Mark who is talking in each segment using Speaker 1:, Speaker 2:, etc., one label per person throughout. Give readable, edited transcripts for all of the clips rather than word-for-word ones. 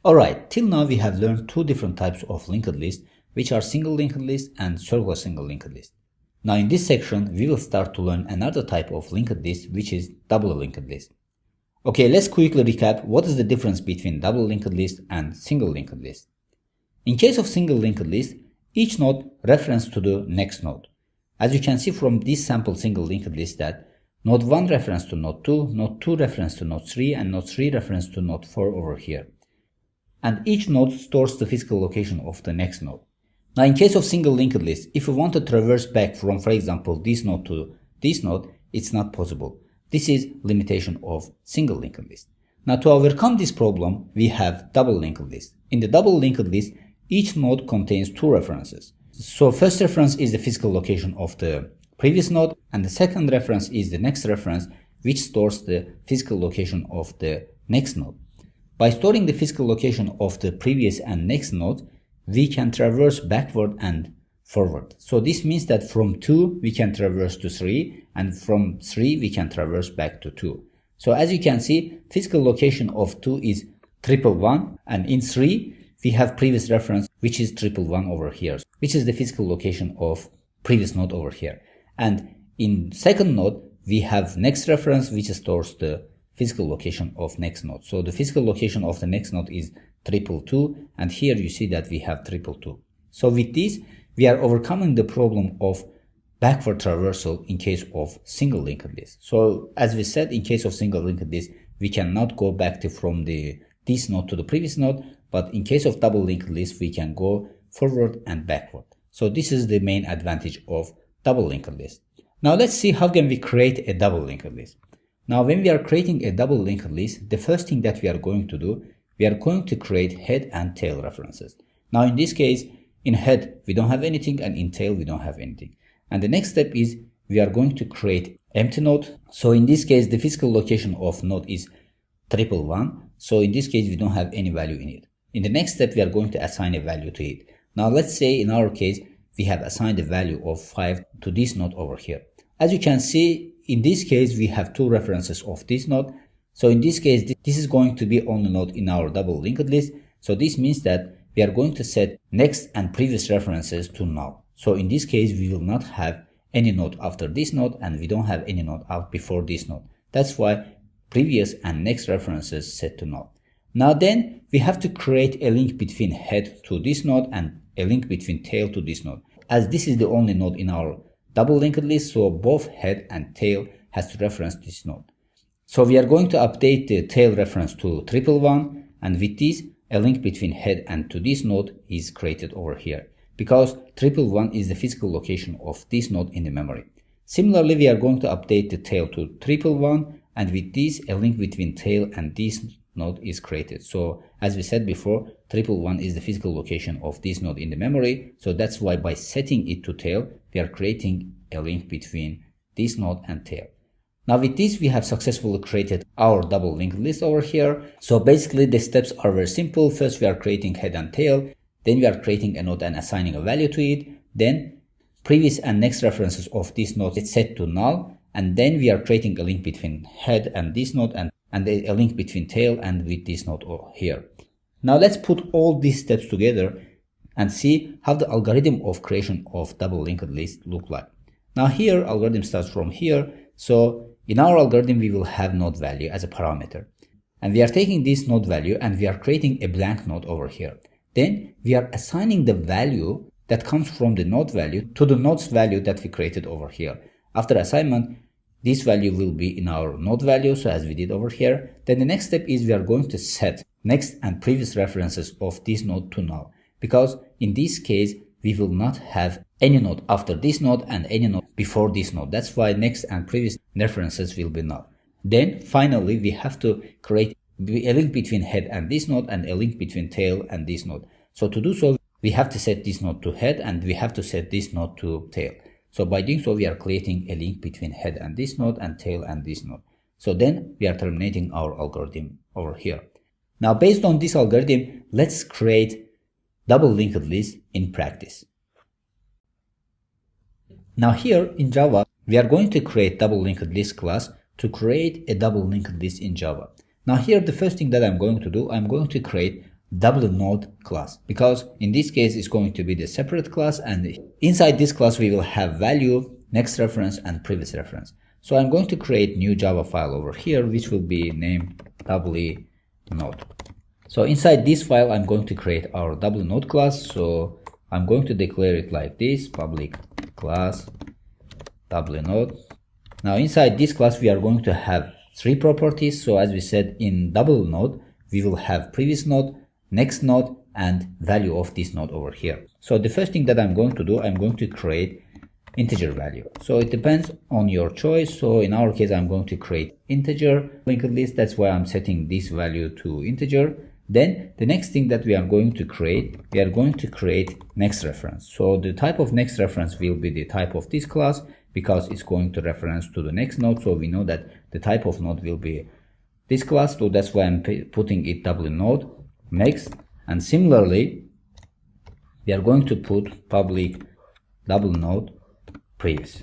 Speaker 1: Alright, till now we have learned two different types of linked list, which are single linked list and circular single linked list. Now in this section, we will start to learn another type of linked list, which is double linked list. Okay, let's quickly recap what is the difference between double linked list and single linked list. In case of single linked list, each node reference to the next node. As you can see from this sample single linked list that node 1 reference to node 2 reference to node 3, and node 3 reference to node 4 over here. And each node stores the physical location of the next node. Now in case of single linked list, if you want to traverse back from, for example, this node to this node, it's not possible. This is limitation of single linked list. Now to overcome this problem, we have double linked list. In the double linked list, each node contains two references. So first reference is the physical location of the previous node, and the second reference is the next reference, which stores the physical location of the next node. By storing the physical location of the previous and next node, we can traverse backward and forward. So this means that from 2 we can traverse to 3, and from 3 we can traverse back to 2. So as you can see, physical location of 2 is 111, and in 3 we have previous reference, which is 111 over here, which is the physical location of previous node over here. And in second node we have next reference, which stores the physical location of next node. So the physical location of the next node is 222, and here you see that we have 222. So with this, we are overcoming the problem of backward traversal in case of single linked list. So as we said, in case of single linked list, we cannot go back from this node to the previous node, but in case of double linked list, we can go forward and backward. So this is the main advantage of double linked list. Now let's see how can we create a double linked list. Now when we are creating a double linked list, the first thing that we are going to do, we are going to create head and tail references. Now in this case, in head we don't have anything, and in tail we don't have anything. And the next step is we are going to create empty node. So in this case, the physical location of node is 111. So in this case, we don't have any value in it. In the next step, we are going to assign a value to it. Now let's say in our case, we have assigned a value of 5 to this node over here. As you can see, in this case, we have two references of this node. So in this case, this is going to be only node in our double linked list. So this means that we are going to set next and previous references to null. So in this case, we will not have any node after this node, and we don't have any node out before this node. That's why previous and next references set to null. Now then, we have to create a link between head to this node and a link between tail to this node. As this is the only node in our double linked list, so both head and tail has to reference this node. So we are going to update the tail reference to 111, and with this, a link between head and to this node is created over here, because 111 is the physical location of this node in the memory. Similarly, we are going to update the tail to 111, and with this, a link between tail and this node is created. So as we said before, 111 is the physical location of this node in the memory. So that's why by setting it to tail, we are creating a link between this node and tail. Now with this, we have successfully created our double linked list over here. So basically the steps are very simple. First, we are creating head and tail. Then we are creating a node and assigning a value to it. Then previous and next references of this node is set to null. And then we are creating a link between head and this node, and a link between tail and with this node over here. Now let's put all these steps together and see how the algorithm of creation of double linked list look like. Now here, algorithm starts from here. So in our algorithm, we will have node value as a parameter. And we are taking this node value and we are creating a blank node over here. Then we are assigning the value that comes from the node value to the node's value that we created over here. After assignment, this value will be in our node value, so as we did over here. Then the next step is we are going to set next and previous references of this node to null, because in this case, we will not have any node after this node and any node before this node. That's why next and previous references will be null. Then finally, we have to create a link between head and this node, and a link between tail and this node. So to do so, we have to set this node to head, and we have to set this node to tail. So by doing so, we are creating a link between head and this node and tail and this node. So then we are terminating our algorithm over here. Now based on this algorithm, let's create double linked list in practice. Now here in Java, we are going to create double linked list class to create a double linked list in Java. Now here, the first thing that I'm going to do, I'm going to create double node class, because in this case it's going to be the separate class, and inside this class we will have value, next reference, and previous reference. So I'm going to create new Java file over here, which will be named Doubly node. So inside this file I'm going to create our double node class. So I'm going to declare it like this: public class Doubly node. Now inside this class we are going to have three properties. So as we said, in double node we will have previous node, next node, and value of this node over here. So the first thing that I'm going to do, I'm going to create integer value. So it depends on your choice. So in our case I'm going to create integer linked list. That's why I'm setting this value to integer. Then the next thing that we are going to create, we are going to create next reference. So the type of next reference will be the type of this class, because it's going to reference to the next node. So we know that the type of node will be this class. So that's why I'm putting it double node next. And similarly, we are going to put public double node previous.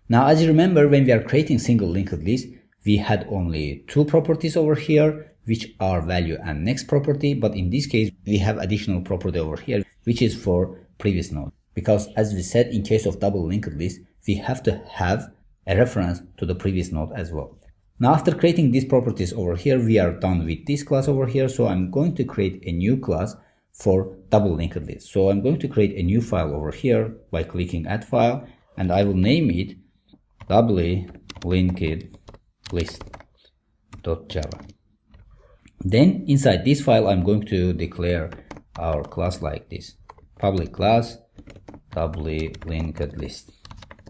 Speaker 1: Now, as you remember, when we are creating single linked list, we had only two properties over here, which are value and next property. But in this case, we have additional property over here, which is for previous node. Because as we said, in case of double linked list, we have to have a reference to the previous node as well. Now, after creating these properties over here, we are done with this class over here. So I'm going to create a new class for double linked list. So I'm going to create a new file over here by clicking add file, and I will name it doubly linked list.java. Then inside this file I'm going to declare our class like this: public class doubly linked list.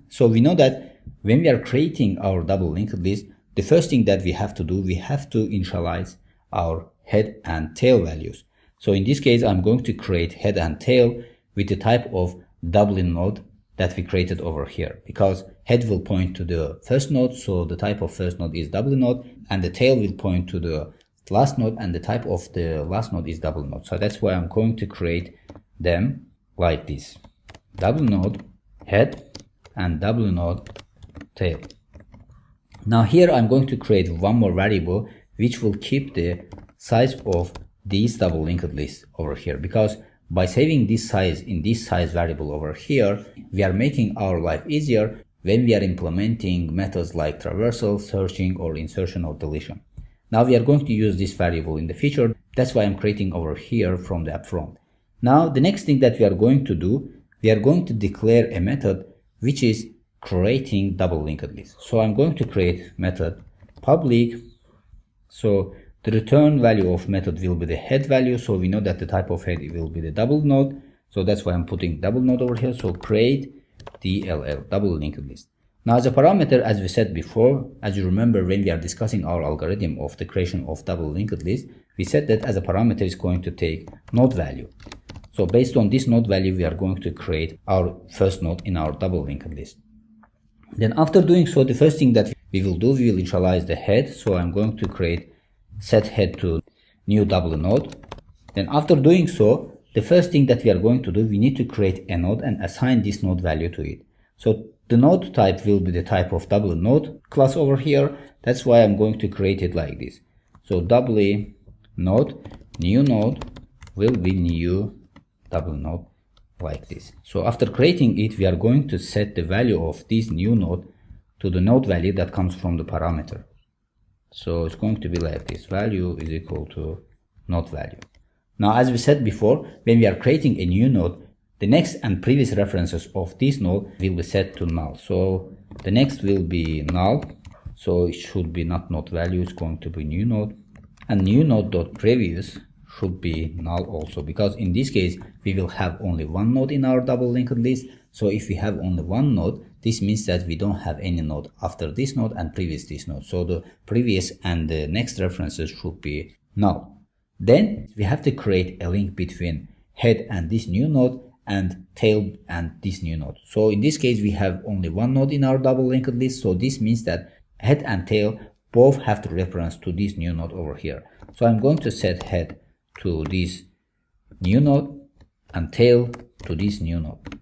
Speaker 1: So we know that when we are creating our double linked list, the first thing that we have to do, we have to initialize our head and tail values. So in this case, I'm going to create head and tail with the type of Doubly node that we created over here, because head will point to the first node, so the type of first node is Doubly node, and the tail will point to the last node, and the type of the last node is double node. So that's why I'm going to create them like this: double node head and double node tail. Now here I'm going to create one more variable which will keep the size of these double linked lists over here, because by saving this size in this size variable over here, we are making our life easier when we are implementing methods like traversal, searching, or insertion or deletion. Now we are going to use this variable in the future. That's why I'm creating over here from the upfront. Now the next thing that we are going to do, we are going to declare a method which is creating double linked list. So I'm going to create method public. So the return value of method will be the head value. So we know that the type of head will be the double node. So that's why I'm putting double node over here. So create DLL, double linked list. Now as a parameter, as we said before, as you remember when we are discussing our algorithm of the creation of double linked list, we said that as a parameter is going to take node value. So based on this node value, we are going to create our first node in our double linked list. Then after doing so, the first thing that we will do, we will initialize the head. So I'm going to create set head to new double node. Then after doing so, the first thing that we are going to do, we need to create a node and assign this node value to it. So the node type will be the type of double node class over here. That's why I'm going to create it like this. So doubly node, new node will be new double node like this. So after creating it, we are going to set the value of this new node to the node value that comes from the parameter. So it's going to be like this: value is equal to node value. Now, as we said before, when we are creating a new node, the next and previous references of this node will be set to null. So the next will be null. So it should be not node value, it's going to be new node. And new node.previous should be null also, because in this case we will have only one node in our double linked list. So if we have only one node, this means that we don't have any node after this node and previous this node. So the previous and the next references should be null. Then we have to create a link between head and this new node and tail and this new node. So in this case we have only one node in our double linked list. So this means that head and tail both have to reference to this new node over here. So I'm going to set head to this new node and tail to this new node.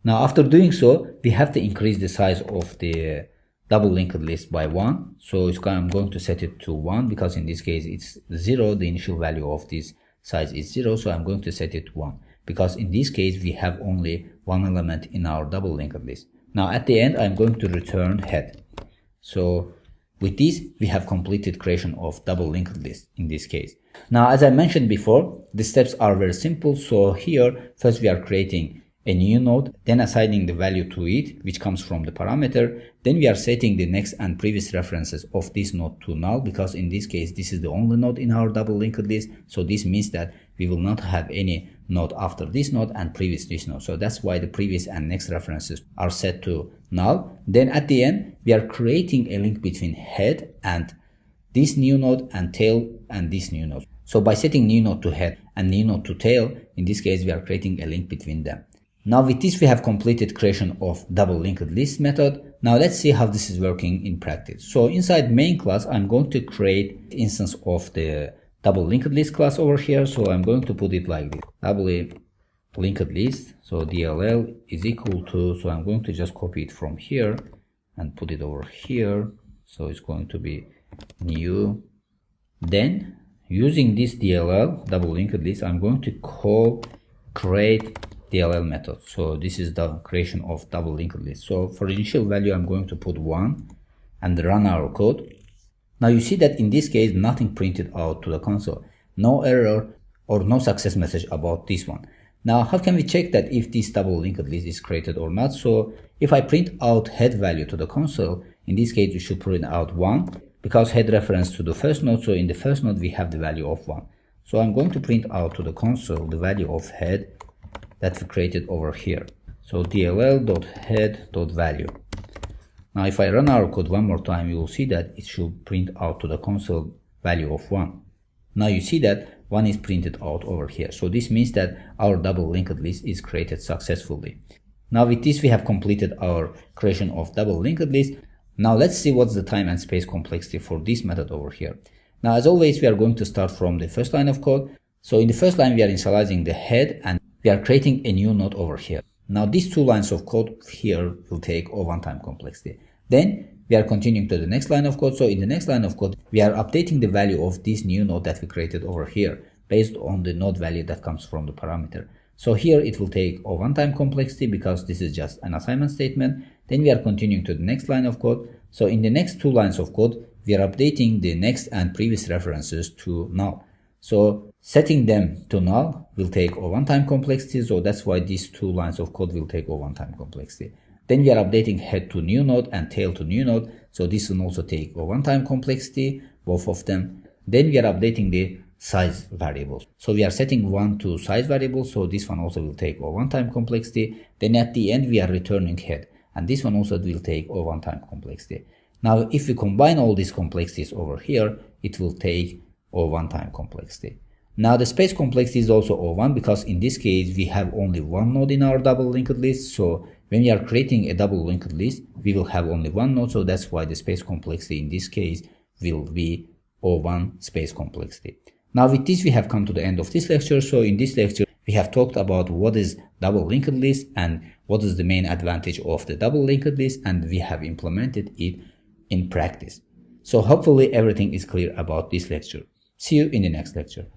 Speaker 1: Now after doing so, we have to increase the size of the double linked list by 1. So I'm going to set it to 1, because in this case it's 0, the initial value of this size is 0, so I'm going to set it 1, because in this case we have only one element in our double linked list. Now at the end I'm going to return head. So with this we have completed creation of double linked list in this case. Now as I mentioned before, the steps are very simple. So here first we are creating a new node, then assigning the value to it, which comes from the parameter. Then we are setting the next and previous references of this node to null, because in this case this is the only node in our double linked list. So this means that we will not have any node after this node and previous this node. So that's why the previous and next references are set to null. Then at the end we are creating a link between head and this new node and tail and this new node. So by setting new node to head and new node to tail, in this case we are creating a link between them. Now with this we have completed creation of double linked list method. Now let's see how this is working in practice. So inside main class I'm going to create instance of the double linked list class over here. So I'm going to put it like this: doubly linked list. So DLL is equal to, so I'm going to just copy it from here and put it over here. So it's going to be new. Then using this DLL double linked list, I'm going to call create DLL method. So this is the creation of double linked list. So for initial value I'm going to put 1 and run our code. Now you see that in this case nothing printed out to the console, no error or no success message about this one. Now how can we check that if this double linked list is created or not? So if I print out head value to the console, in this case we should print out 1, because head reference to the first node. So in the first node we have the value of 1. So I'm going to print out to the console the value of head that we created over here. So dll.head.value. Now if I run our code one more time, you will see that it should print out to the console value of 1. Now you see that 1 is printed out over here. So this means that our double linked list is created successfully. Now with this we have completed our creation of double linked list. Now let's see what's the time and space complexity for this method over here. Now as always we are going to start from the first line of code. So in the first line we are initializing the head and we are creating a new node over here. Now these two lines of code here will take O1 time complexity. Then we are continuing to the next line of code. So in the next line of code we are updating the value of this new node that we created over here based on the node value that comes from the parameter. So here it will take O1 time complexity because this is just an assignment statement. Then we are continuing to the next line of code. So in the next two lines of code we are updating the next and previous references to null. So setting them to null will take O1 time complexity, so that's why these two lines of code will take O1 time complexity. Then we are updating head to new node and tail to new node, so this will also take O1 time complexity, both of them. Then we are updating the size variables. So we are setting 1 to size variable, so this one also will take O1 time complexity. Then at the end we are returning head, and this one also will take O1 time complexity. Now if we combine all these complexities over here, it will take O1 time complexity. Now the space complexity is also O1 because in this case we have only one node in our double linked list. So when we are creating a double linked list, we will have only one node. So that's why the space complexity in this case will be O1 space complexity. Now with this we have come to the end of this lecture. So in this lecture we have talked about what is double linked list and what is the main advantage of the double linked list, and we have implemented it in practice. So hopefully everything is clear about this lecture. See you in the next lecture.